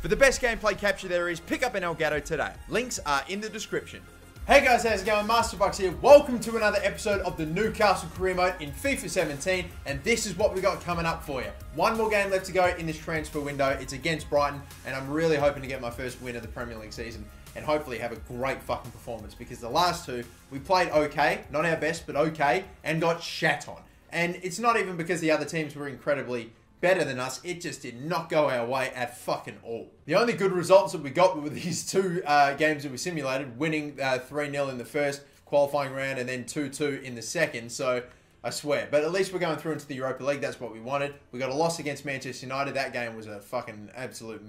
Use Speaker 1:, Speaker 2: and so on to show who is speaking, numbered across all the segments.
Speaker 1: For the best gameplay capture there is, pick up an Elgato today. Links are in the description. Hey guys, how's it going? MasterBucks here. Welcome to another episode of the Newcastle career mode in FIFA 17, and this is what we got coming up for you. One more game left to go in this transfer window. It's against Brighton, and I'm really hoping to get my first win of the Premier League season and hopefully have a great fucking performance, because the last two, we played okay, not our best, but okay, and got shat on. And it's not even because the other teams were incredibly better than us, it just did not go our way at fucking all. The only good results that we got were these two games that we simulated, winning 3-0 in the first qualifying round and then 2-2 in the second, so I swear. But at least we're going through into the Europa League, that's what we wanted. We got a loss against Manchester United. That game was a fucking absolute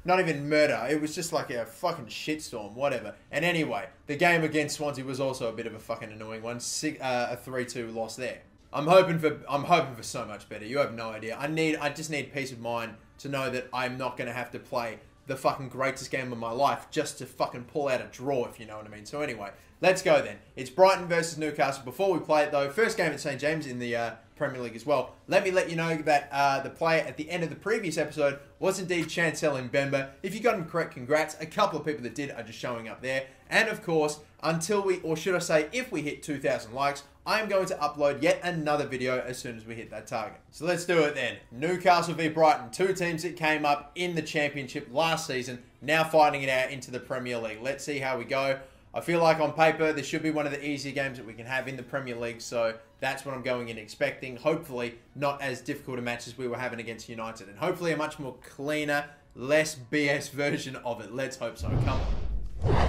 Speaker 1: not even murder, it was just like a fucking shitstorm, whatever. And anyway, the game against Swansea was also a bit of a fucking annoying one, a 3-2 loss there. I'm hoping for so much better. You have no idea. I just need peace of mind to know that I'm not going to have to play the fucking greatest game of my life just to fucking pull out a draw, if you know what I mean. So anyway, let's go then. It's Brighton versus Newcastle. Before we play it though, first game at St. James in the Premier League as well. Let me let you know that the player at the end of the previous episode was indeed Chancel Mbemba. If you got him correct, congrats. A couple of people that did are just showing up there. And of course, until we, or should I say, if we hit 2,000 likes, I am going to upload yet another video as soon as we hit that target. So let's do it then. Newcastle v Brighton, two teams that came up in the Championship last season, now fighting it out into the Premier League. Let's see how we go. I feel like on paper, this should be one of the easier games that we can have in the Premier League, so that's what I'm going in expecting. Hopefully, not as difficult a match as we were having against United, and hopefully a much more cleaner, less BS version of it. Let's hope so. Come on.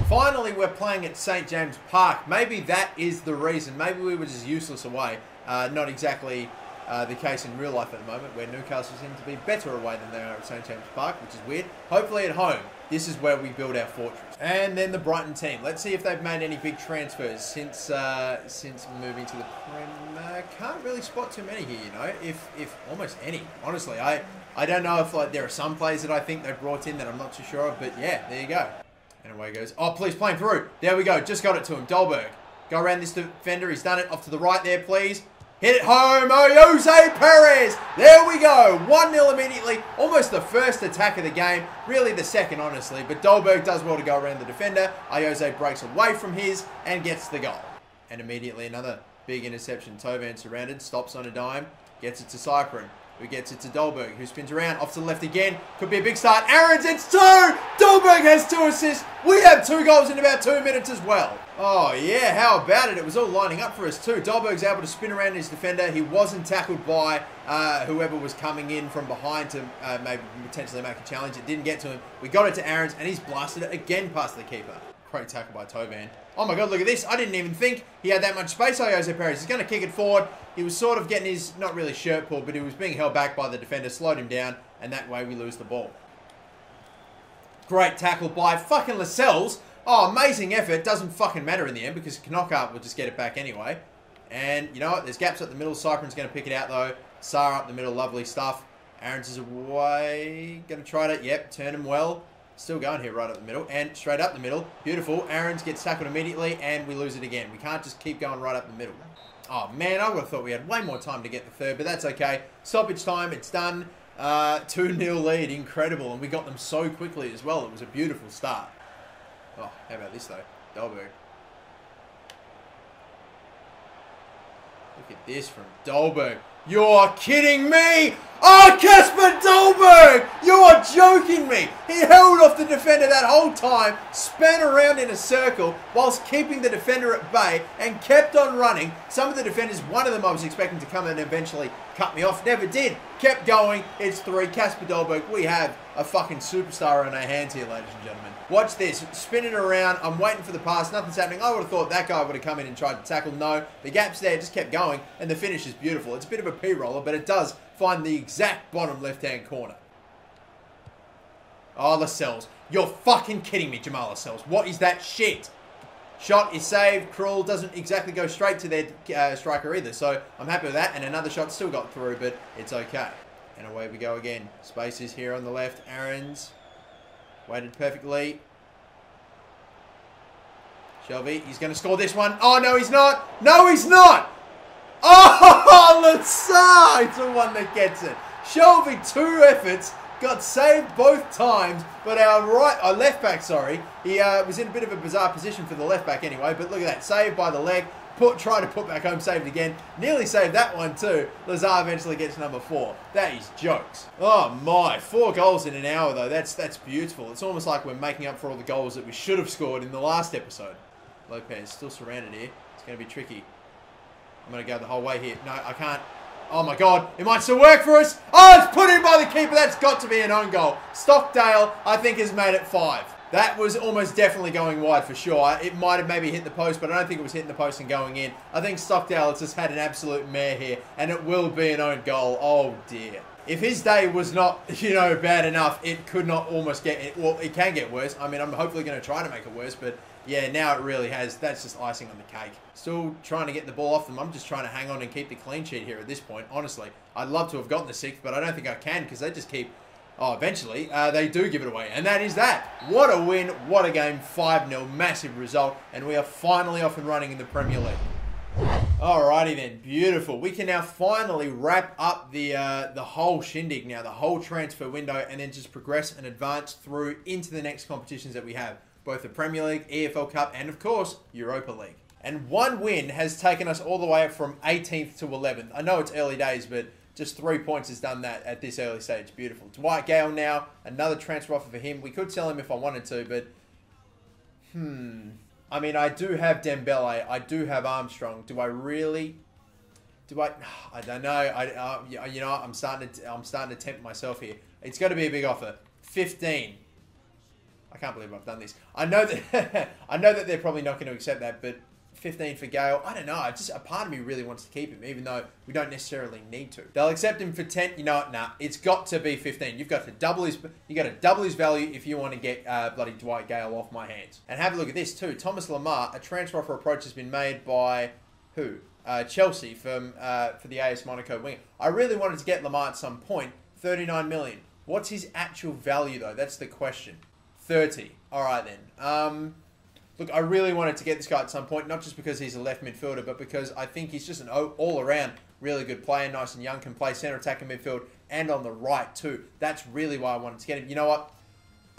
Speaker 1: Finally, we're playing at St. James Park. Maybe that is the reason. Maybe we were just useless away. Not exactly the case in real life at the moment, where Newcastle seem to be better away than they are at St. James Park, which is weird. Hopefully at home, this is where we build our fortress. And then the Brighton team. Let's see if they've made any big transfers since moving to the Prem. Can't really spot too many here, you know, if almost any. Honestly, I don't know if like there are some players that I think they've brought in that I'm not too sure of, but yeah, there you go. And away goes. Oh, please, playing through. There we go. Just got it to him. Dolberg. Go around this defender. He's done it. Off to the right there, please. Hit it home. Oh, Jose Perez. There we go. 1-0 immediately. Almost the first attack of the game. Really the second, honestly. But Dolberg does well to go around the defender. Jose breaks away from his and gets the goal. And immediately another big interception. Toby surrounded. Stops on a dime. Gets it to Cyprin, who gets it to Dolberg, who spins around, off to the left again. Could be a big start. Aaron's, it's 2! Dolberg has 2 assists. We have 2 goals in about 2 minutes as well. Oh yeah, how about it? It was all lining up for us too. Dolberg's able to spin around his defender. He wasn't tackled by whoever was coming in from behind to maybe potentially make a challenge. It didn't get to him. We got it to Aaron's, and he's blasted it again past the keeper. Great tackle by Toban. Oh my god, look at this. I didn't even think he had that much space. Jose Perez. He's going to kick it forward. He was sort of getting his, not really shirt pulled, but he was being held back by the defender, slowed him down, and that way we lose the ball. Great tackle by fucking Lascelles. Oh, amazing effort. Doesn't fucking matter in the end because Knockout will just get it back anyway. And you know what? There's gaps up the middle. Cyprin's going to pick it out though. Sarr up the middle. Lovely stuff. Aaron's is away. Going to try it. Yep, turn him well. Still going here right up the middle and straight up the middle. Beautiful. Aaron's gets tackled immediately and we lose it again. We can't just keep going right up the middle. Oh man, I would have thought we had way more time to get the third, but that's okay. Stoppage time, it's done. 2-0 lead, incredible. And we got them so quickly as well. It was a beautiful start. Oh, how about this though? Dolberg. Look at this from Dolberg. You're kidding me! Oh, Casper Dolberg! You are joking me! He held off the defender that whole time, span around in a circle, whilst keeping the defender at bay, and kept on running. Some of the defenders, one of them I was expecting to come and eventually cut me off, never did. Kept going. It's 3. Casper Dolberg. We have a fucking superstar on our hands here, ladies and gentlemen. Watch this. Spin it around. I'm waiting for the pass. Nothing's happening. I would have thought that guy would have come in and tried to tackle. No. The gap's there. Just kept going. And the finish is beautiful. It's a bit of a P-roller, but it does find the exact bottom left-hand corner. Oh, Lascelles. You're fucking kidding me, Jamal Lascelles. What is that shit? Shot is saved. Krul doesn't exactly go straight to their striker either. So I'm happy with that. And another shot still got through, but it's okay. And away we go again. Space is here on the left. Aaron's waited perfectly. Shelby, he's going to score this one. Oh, no, he's not. No, he's not. Oh, Latsar! It's the one that gets it. Shelby, 2 efforts, got saved both times, but our left back, sorry, he was in a bit of a bizarre position for the left back anyway, but look at that, saved by the leg, try to put back home, saved again, nearly saved that one too. Lazar eventually gets number 4. That is jokes. Oh my, 4 goals in an hour though, that's beautiful. It's almost like we're making up for all the goals that we should have scored in the last episode. Lopez still surrounded here. It's going to be tricky. I'm going to go the whole way here. No, I can't. Oh my God, it might still work for us. Oh, it's put in by the keeper. That's got to be an own goal. Stockdale, I think, has made it 5. That was almost definitely going wide for sure. It might have maybe hit the post, but I don't think it was hitting the post and going in. I think Stockdale has just had an absolute mare here, and it will be an own goal. Oh dear. If his day was not, bad enough, it could not almost get, well, it can get worse. I mean, I'm hopefully going to try to make it worse, but yeah, now it really has. That's just icing on the cake. Still trying to get the ball off them. I'm just trying to hang on and keep the clean sheet here at this point, honestly. I'd love to have gotten the 6th, but I don't think I can because they just keep, eventually, they do give it away. And that is that. What a win. What a game. 5-0. Massive result. And we are finally off and running in the Premier League. Alrighty then, beautiful. We can now finally wrap up the whole shindig now, the whole transfer window, and then just progress and advance through into the next competitions that we have. Both the Premier League, EFL Cup, and of course, Europa League. And one win has taken us all the way up from 18th to 11th. I know it's early days, but just 3 points has done that at this early stage. Beautiful. Dwight Gale now, another transfer offer for him. We could sell him if I wanted to, but I mean, I do have Dembele. I do have Armstrong. Do I really? I don't know. I'm starting to tempt myself here. It's got to be a big offer. 15. I can't believe I've done this. I know that they're probably not going to accept that, but 15 for Gale. I don't know. A part of me really wants to keep him, even though we don't necessarily need to. They'll accept him for 10. You know what? Nah. It's got to be 15. You've got to double his. You got to double his value if you want to get bloody Dwight Gale off my hands. And have a look at this too. Thomas Lemar. A transfer offer approach has been made by who? Chelsea for the AS Monaco wing. I really wanted to get Lemar at some point. 39 million. What's his actual value though? That's the question. 30. All right then. Look, I really wanted to get this guy at some point, not just because he's a left midfielder, but because I think he's just an all-around really good player, nice and young, can play centre attack and midfield, and on the right too. That's really why I wanted to get him. You know what?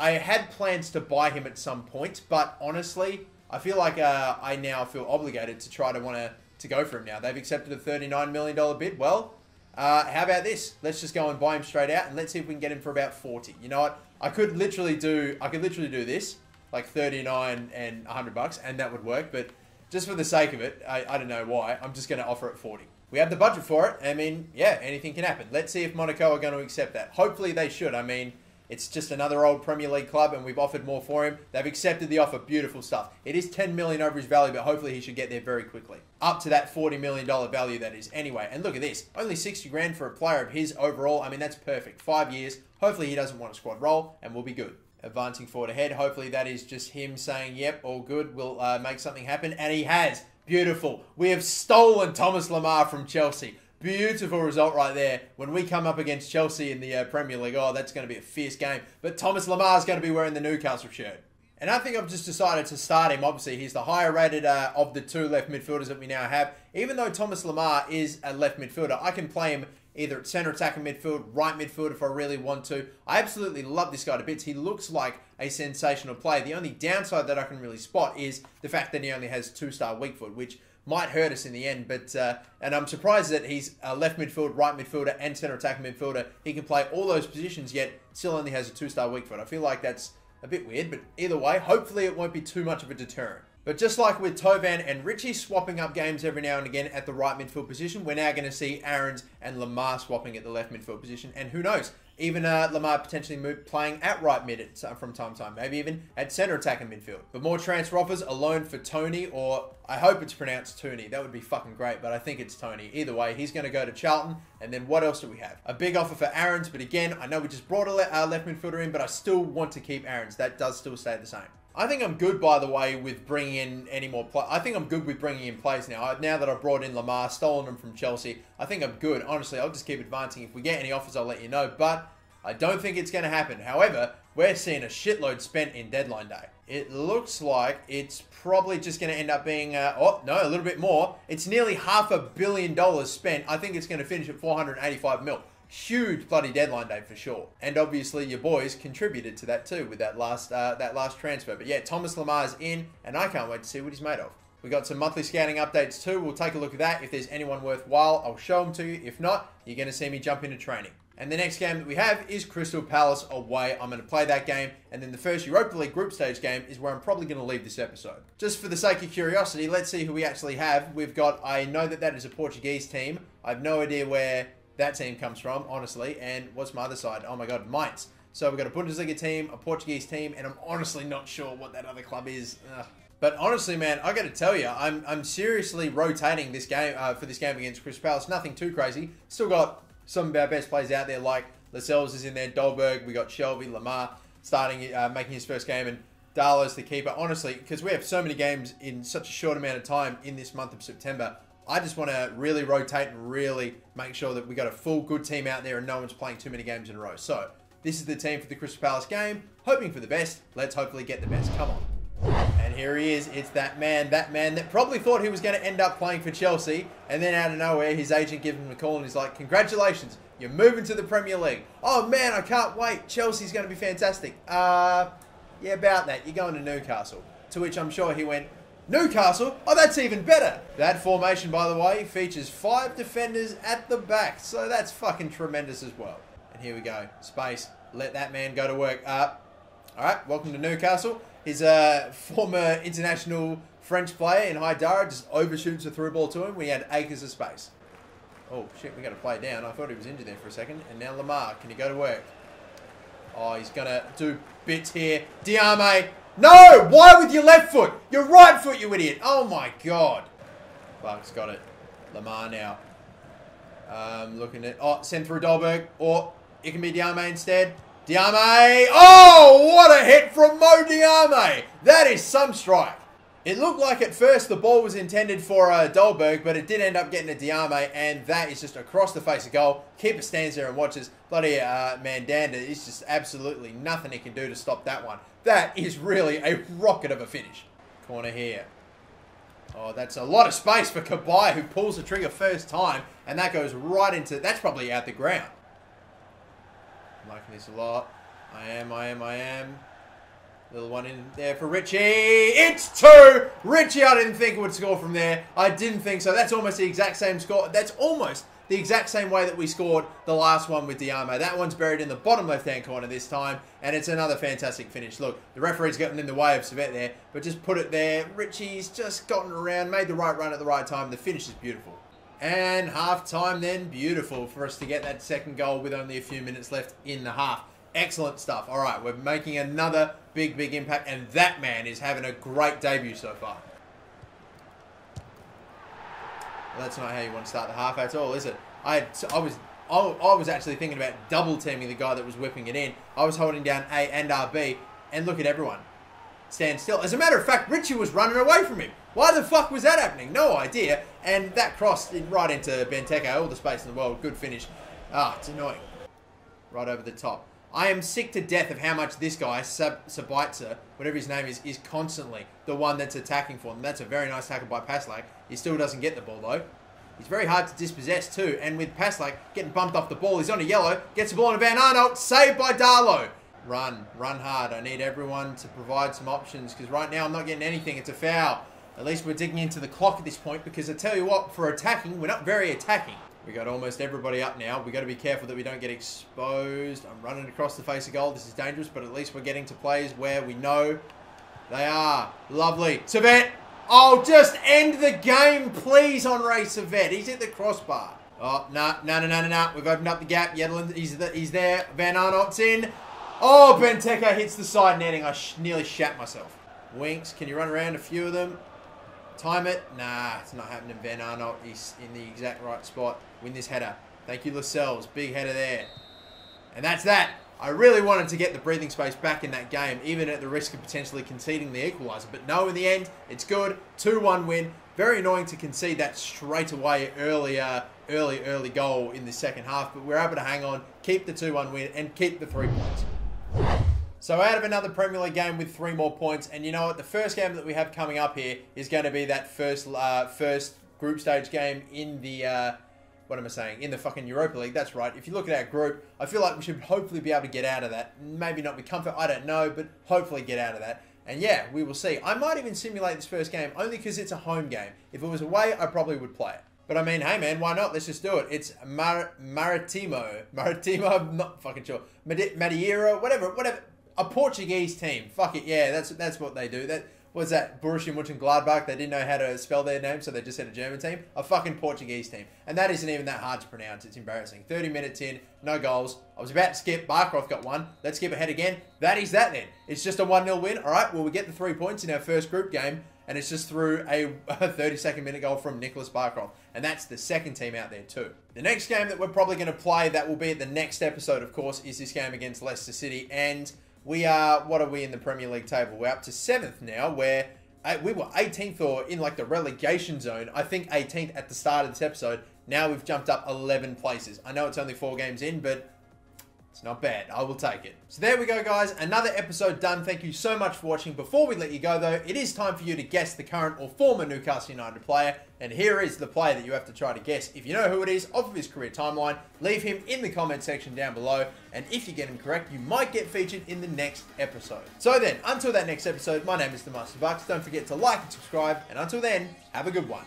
Speaker 1: I had plans to buy him at some point, but honestly, I feel like I now feel obligated to try to go for him now. They've accepted a $39 million bid. Well, how about this? Let's just go and buy him straight out, and let's see if we can get him for about 40. You know what? I could literally do this, like 39 and $100, and that would work. But just for the sake of it, I don't know why, I'm just going to offer it 40. We have the budget for it. I mean, yeah, anything can happen. Let's see if Monaco are going to accept that. Hopefully they should. I mean, it's just another old Premier League club, and we've offered more for him. They've accepted the offer. Beautiful stuff. It is 10 million over his value, but hopefully he should get there very quickly. Up to that $40 million value, that is. Anyway, and look at this. Only 60 grand for a player of his overall. I mean, that's perfect. 5 years. Hopefully he doesn't want a squad role, and we'll be good. Advancing forward ahead. Hopefully that is just him saying, yep, all good. We'll make something happen. And he has. Beautiful. We have stolen Thomas Lemar from Chelsea. Beautiful result right there. When we come up against Chelsea in the Premier League, oh, that's going to be a fierce game. But Thomas Lemar is going to be wearing the Newcastle shirt. And I think I've just decided to start him. Obviously, he's the higher rated of the 2 left midfielders that we now have. Even though Thomas Lemar is a left midfielder, I can play him either at centre attack and midfield, right midfield if I really want to. I absolutely love this guy to bits. He looks like a sensational player. The only downside that I can really spot is the fact that he only has 2-star weak foot, which might hurt us in the end. But and I'm surprised that he's a left midfield, right midfielder, and centre attack midfielder. He can play all those positions, yet still only has a 2-star weak foot. I feel like that's a bit weird, but either way, hopefully it won't be too much of a deterrent. But just like with Tovan and Richie swapping up games every now and again at the right midfield position, we're now going to see Aarons and Lemar swapping at the left midfield position. And who knows, even Lemar potentially playing at right mid from time to time, maybe even at centre attack and midfield. But more transfer offers, a loan for Tony, or I hope it's pronounced Tooney. That would be fucking great, but I think it's Tony. Either way, he's going to go to Charlton. And then what else do we have? A big offer for Aarons, but again, I know we just brought a left midfielder in, but I still want to keep Aarons. That does still stay the same. I think I'm good, by the way, with bringing in any more players. I think I'm good with bringing in players now. Now that I've brought in Lemar, stolen them from Chelsea, I think I'm good. Honestly, I'll just keep advancing. If we get any offers, I'll let you know. But I don't think it's going to happen. However, we're seeing a shitload spent in deadline day. It looks like it's probably just going to end up being, oh, no, a little bit more. It's nearly $500 million spent. I think it's going to finish at 485 mil. Huge bloody deadline day for sure. And obviously your boys contributed to that too with that last transfer. But yeah, Thomas Lamar's in, and I can't wait to see what he's made of. We got some monthly scouting updates too. We'll take a look at that. If there's anyone worthwhile, I'll show them to you. If not, you're going to see me jump into training. And the next game that we have is Crystal Palace away. I'm going to play that game. And then the first Europa League group stage game is where I'm probably going to leave this episode. Just for the sake of curiosity, let's see who we actually have. We've got, I know that is a Portuguese team. I have no idea where that team comes from, honestly. And what's my other side? Oh my God, Mainz. So we've got a Bundesliga team, a Portuguese team, and I'm honestly not sure what that other club is. Ugh. But honestly, man, I got to tell you, I'm seriously rotating this game for this game against Crystal Palace. Nothing too crazy. Still got some of our best players out there, like Lascelles is in there, Dolberg, we got Shelby, Lamar starting, making his first game, and Darlow's the keeper. Honestly, because we have so many games in such a short amount of time in this month of September, I just want to really rotate and really make sure that we got a full good team out there and no one's playing too many games in a row. So, this is the team for the Crystal Palace game. Hoping for the best. Let's hopefully get the best. Come on. And here he is. It's that man that probably thought he was going to end up playing for Chelsea. And then out of nowhere, his agent gives him a call and he's like, congratulations, you're moving to the Premier League. Oh man, I can't wait. Chelsea's going to be fantastic. Yeah, about that. You're going to Newcastle. To which I'm sure he went, Newcastle? Oh, that's even better. That formation, by the way, features 5 defenders at the back. So that's fucking tremendous as well. And here we go. Space. Let that man go to work. All right, welcome to Newcastle. His former international French player in Haidara just overshoots a through ball to him. We had acres of space. Oh, shit, we got to play down. I thought he was injured there for a second. And now Lamar, can he go to work? Oh, he's going to do bits here. Diame. No! Why with your left foot? Your right foot, you idiot. Oh, my God. Bucks got it. Lamar now. Looking at... Oh, send through Dolberg. Or it can be Diame instead. Diame. Oh, what a hit from Mo Diame. That is some strike. It looked like at first the ball was intended for Dolberg, but it did end up getting to Diame, and that is just across the face of goal. Keeper stands there and watches. Bloody Mandanda is just absolutely nothing he can do to stop that one. That is really a rocket of a finish. Corner here. Oh, that's a lot of space for Kabai, who pulls the trigger first time, and that goes right into... That's probably out the ground. I'm liking this a lot. I am. Little one in there for Richie. It's 2! Richie, I didn't think would score from there. I didn't think so. That's almost the exact same score. That's almost the exact same way that we scored the last one with Diame. That one's buried in the bottom left-hand corner this time, and it's another fantastic finish. Look, the referee's gotten in the way of Servette there, but just put it there. Richie's just gotten around, made the right run at the right time. The finish is beautiful. And half-time then, beautiful for us to get that second goal with only a few minutes left in the half. Excellent stuff. All right, we're making another big impact, and that man is having a great debut so far. Well, that's not how you want to start the half at all, is it? I was actually thinking about double teaming the guy that was whipping it in. I was holding down A and RB, and look at everyone stand still. As a matter of fact, Richie was running away from him. Why the fuck was that happening? No idea. And that crossed right into Benteke. All the space in the world. Good finish. Ah, it's annoying. Right over the top. I am sick to death of how much this guy, Sabitzer, whatever his name is constantly the one that's attacking for them. That's a very nice tackle by Paslak. He still doesn't get the ball, though. He's very hard to dispossess, too. And with Paslak getting bumped off the ball, he's on a yellow. Gets the ball in Van Arnold. Saved by Darlow. Run hard. I need everyone to provide some options, because right now I'm not getting anything. It's a foul. At least we're digging into the clock at this point, because I tell you what, for attacking, we're not very attacking. We got almost everybody up now. We got to be careful that we don't get exposed. I'm running across the face of goal. This is dangerous, but at least we're getting to plays where we know they are. Lovely. Servette. Oh, just end the game, please, Henri Servette. He's at the crossbar. Oh, no. We've opened up the gap. Yedlin, he's there. Van Arnold's in. Oh, Benteke hits the side netting. I nearly shat myself. Winks. Can you run around a few of them? Time it. Nah, it's not happening. Van Arnold is in the exact right spot. Win this header. Thank you, Lascelles. Big header there. And that's that. I really wanted to get the breathing space back in that game, even at the risk of potentially conceding the equaliser. But no, in the end, it's good. 2-1 win. Very annoying to concede that straight away early goal in the second half. But we're able to hang on, keep the 2-1 win, and keep the 3 points. So out of another Premier League game with 3 more points, and you know what? The first game that we have coming up here is going to be that first group stage game in the what am I saying? In the fucking Europa League, that's right. If you look at our group, I feel like we should hopefully be able to get out of that. Maybe not with comfort, I don't know, but hopefully get out of that. And yeah, we will see. I might even simulate this first game, only because it's a home game. If it was away, I probably would play it. But I mean, hey man, why not? Let's just do it. It's Maritimo, I'm not fucking sure. Madeira, whatever. A Portuguese team. Fuck it, yeah, that's what they do. That was that Borussia Mönchengladbach. They didn't know how to spell their name, so they just had a German team. A fucking Portuguese team. And that isn't even that hard to pronounce. It's embarrassing. 30 minutes in, no goals. I was about to skip. Barcroft got one. Let's skip ahead again. That is that then. It's just a 1-0 win. All right, well, we get the 3 points in our first group game, and it's just through a 32nd minute goal from Nicholas Barcroft. And that's the second team out there too. The next game that we're probably going to play, that will be at the next episode, of course, is this game against Leicester City. And we are, what are we in the Premier League table? We're up to 7th now, where we were 18th or in like the relegation zone. I think 18th at the start of this episode. Now we've jumped up 11 places. I know it's only 4 games in, but it's not bad. I will take it. So there we go, guys. Another episode done. Thank you so much for watching. Before we let you go, though, it is time for you to guess the current or former Newcastle United player. And here is the player that you have to try to guess. If you know who it is, off of his career timeline, leave him in the comment section down below. And if you get him correct, you might get featured in the next episode. So then, until that next episode, my name is the MasterBucks. Don't forget to like and subscribe. And until then, have a good one.